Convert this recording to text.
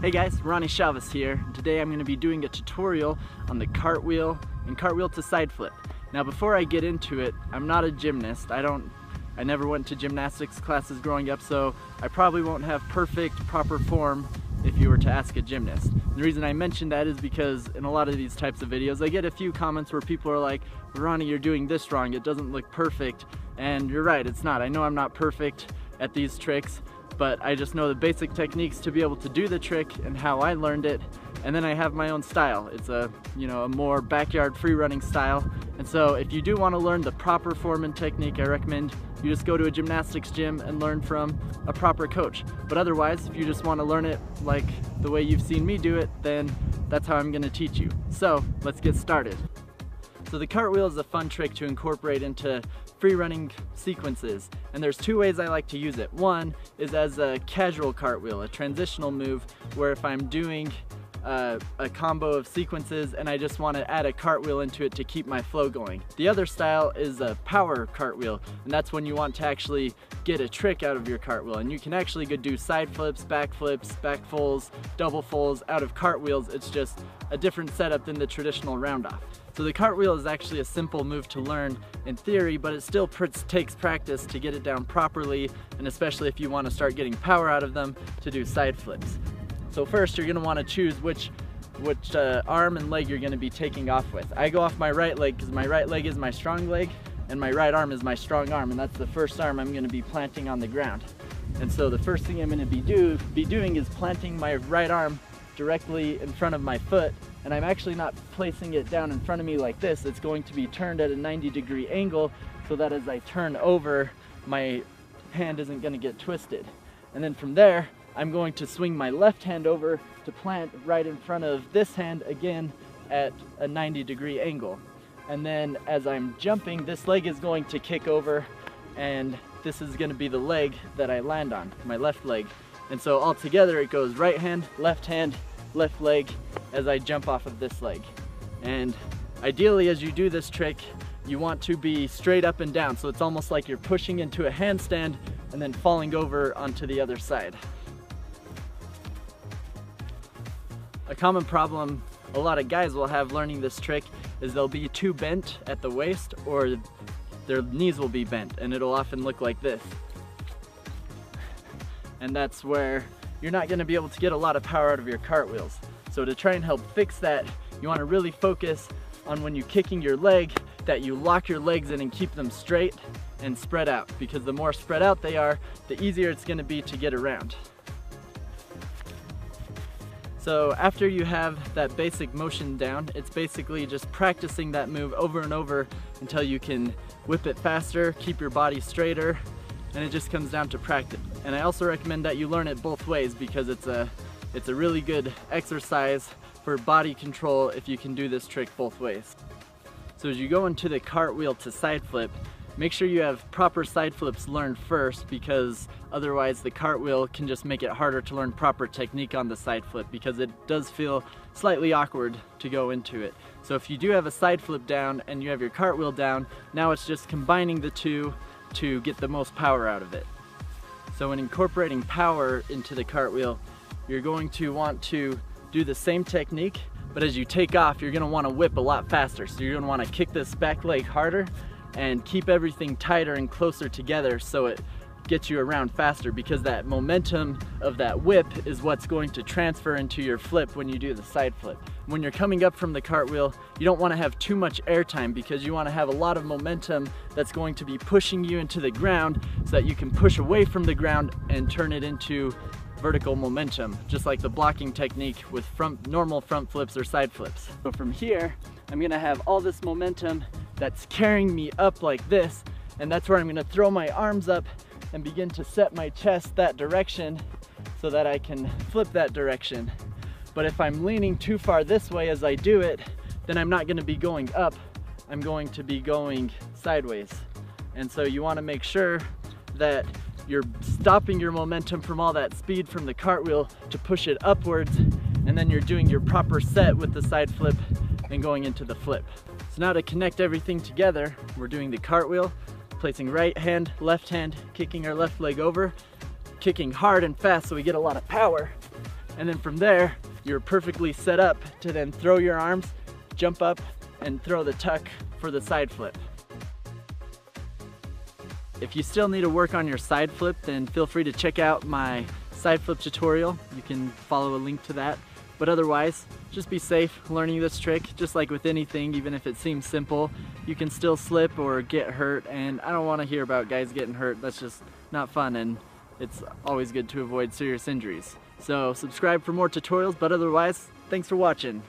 Hey guys, Ronnie Chavez here. Today I'm going to be doing a tutorial on the cartwheel and cartwheel to side flip. Now before I get into it, I'm not a gymnast. I never went to gymnastics classes growing up, so I probably won't have perfect, proper form if you were to ask a gymnast. The reason I mention that is because in a lot of these types of videos, I get a few comments where people are like, Ronnie, you're doing this wrong, it doesn't look perfect. And you're right, it's not. I know I'm not perfect at these tricks, but I just know the basic techniques to be able to do the trick and how I learned it. And then I have my own style. It's a more backyard free running style. And so if you do want to learn the proper form and technique, I recommend you just go to a gymnastics gym and learn from a proper coach. But otherwise, if you just want to learn it like the way you've seen me do it, then that's how I'm going to teach you. So let's get started. So the cartwheel is a fun trick to incorporate into free running sequences, and there's two ways I like to use it. One is as a casual cartwheel, a transitional move where if I'm doing a combo of sequences and I just want to add a cartwheel into it to keep my flow going. The other style is a power cartwheel, and that's when you want to actually get a trick out of your cartwheel, and you can actually go do side flips, back fulls, double fulls out of cartwheels. It's just a different setup than the traditional round-off. So the cartwheel is actually a simple move to learn in theory, but it still takes practice to get it down properly, and especially if you want to start getting power out of them to do side flips. So first you're going to want to choose which arm and leg you're going to be taking off with. I go off my right leg because my right leg is my strong leg and my right arm is my strong arm, and that's the first arm I'm going to be planting on the ground. And so the first thing I'm going to be doing is planting my right arm directly in front of my foot, and I'm actually not placing it down in front of me like this. It's going to be turned at a 90-degree angle so that as I turn over, my hand isn't going to get twisted. And then from there, I'm going to swing my left hand over to plant right in front of this hand again at a 90-degree angle. And then as I'm jumping, this leg is going to kick over, and this is going to be the leg that I land on, my left leg. And so all together it goes right hand, left leg as I jump off of this leg. And ideally as you do this trick, you want to be straight up and down. So it's almost like you're pushing into a handstand and then falling over onto the other side. A common problem a lot of guys will have learning this trick is they'll be too bent at the waist, or their knees will be bent, and it'll often look like this. And that's where you're not going to be able to get a lot of power out of your cartwheels. So to try and help fix that, you want to really focus on when you're kicking your leg that you lock your legs in and keep them straight and spread out, because the more spread out they are, the easier it's going to be to get around. So after you have that basic motion down, it's basically just practicing that move over and over until you can whip it faster, keep your body straighter, and it just comes down to practice. And I also recommend that you learn it both ways, because it's a really good exercise for body control if you can do this trick both ways. So as you go into the cartwheel to side flip, make sure you have proper side flips learned first, because otherwise the cartwheel can just make it harder to learn proper technique on the side flip, because it does feel slightly awkward to go into it. So if you do have a side flip down and you have your cartwheel down, now it's just combining the two to get the most power out of it. So when incorporating power into the cartwheel, you're going to want to do the same technique, but as you take off, you're going to want to whip a lot faster. So you're going to want to kick this back leg harder and keep everything tighter and closer together so it gets you around faster, because that momentum of that whip is what's going to transfer into your flip when you do the side flip. When you're coming up from the cartwheel, you don't want to have too much air time, because you want to have a lot of momentum that's going to be pushing you into the ground so that you can push away from the ground and turn it into vertical momentum, just like the blocking technique with normal front flips or side flips. So from here, I'm going to have all this momentum that's carrying me up like this, and that's where I'm going to throw my arms up and begin to set my chest that direction so that I can flip that direction. But if I'm leaning too far this way as I do it, then I'm not going to be going up, I'm going to be going sideways. And so you want to make sure that you're stopping your momentum from all that speed from the cartwheel to push it upwards, and then you're doing your proper set with the side flip and going into the flip. So now to connect everything together, we're doing the cartwheel, placing right hand, kicking our left leg over, kicking hard and fast so we get a lot of power, And then from there, you're perfectly set up to then throw your arms, jump up, and throw the tuck for the side flip. If you still need to work on your side flip, then feel free to check out my side flip tutorial. You can follow a link to that. But otherwise, just be safe learning this trick. Just like with anything, even if it seems simple, you can still slip or get hurt, and I don't want to hear about guys getting hurt. That's just not fun, and it's always good to avoid serious injuries. So subscribe for more tutorials, but otherwise, thanks for watching.